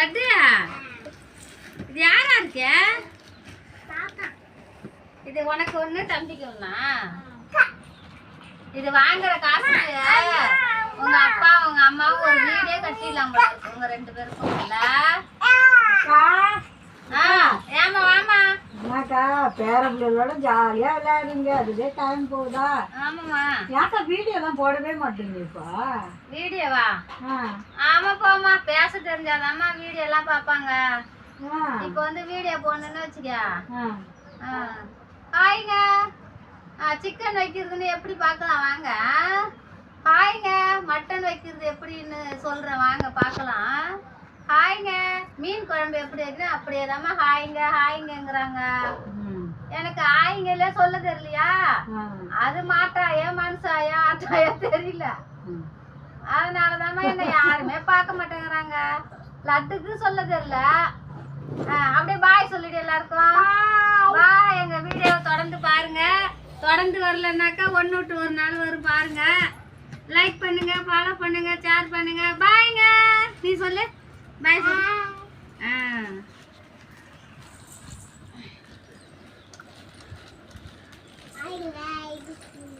லட்டு இது யாரா இருக்க? இது உனக்கு ஒண்ணு தம்பிக்கு ஒண்ணா? இது வாங்குற காசு உங்க அப்பா உங்க அம்மாவும் ஒரு வீடே கட்டிடலாம் உங்க 2 பேருக்கும் இல்ல? ஏமா வாமா. என்னக்கா பேர பிள்ளைகளோட ஜாலியா விளையாடுங்க, அதுவே டைம் போகுதா? ஆமாமா. யாக்கா வீடியோ எல்லாம் போடவே மாட்டீங்க இப்ப? வீடியோவா? ஆமா போமா, பேச தெரிஞ்சாதாம்மா வீடியோ எல்லாம் பாப்பாங்க. இப்ப வந்து வீடியோ போடணும்னு வச்சுக்க. ஹாய்ங்க, சிக்கன் வைக்கிறதுன்னு எப்படி பார்க்கலாம் வாங்க. ஹாய்ங்க, மட்டன் வைக்கிறது எப்படின்னு சொல்றேன் வாங்க பார்க்கலாம். ஹாய்ங்க, மீன் குழம்பு எப்படி வைக்கணும் அப்படியே தாம்மா ஹாய்ங்க ஹாய்ங்கிறாங்க. எனக்கு ஹாய்ங்கல்ல சொல்ல தெரியலையா? அது மாட்டாயா மனுஷாயா ஆட்டாயா தெரியல. அதனாலதாம்மா என்ன யாருமே பார்க்க மாட்டேங்கிறாங்க. லட்டுக்கு சொல்ல தெரியல. அப்படியே பாய் சொல்லிடு எல்லாருக்கும். பாய். எங்க வீடியோவை தொடர்ந்து பாருங்க. தொடர்ந்து வரலன்னாக்கா ஒன்று விட்டு ஒரு நாள் வரும் பாருங்க. லைக் பண்ணுங்க, ஃபாலோ பண்ணுங்க, ஷேர் பண்ணுங்க. பாய்ங்க. நீ சொல்லு. பாய் சொல்லு.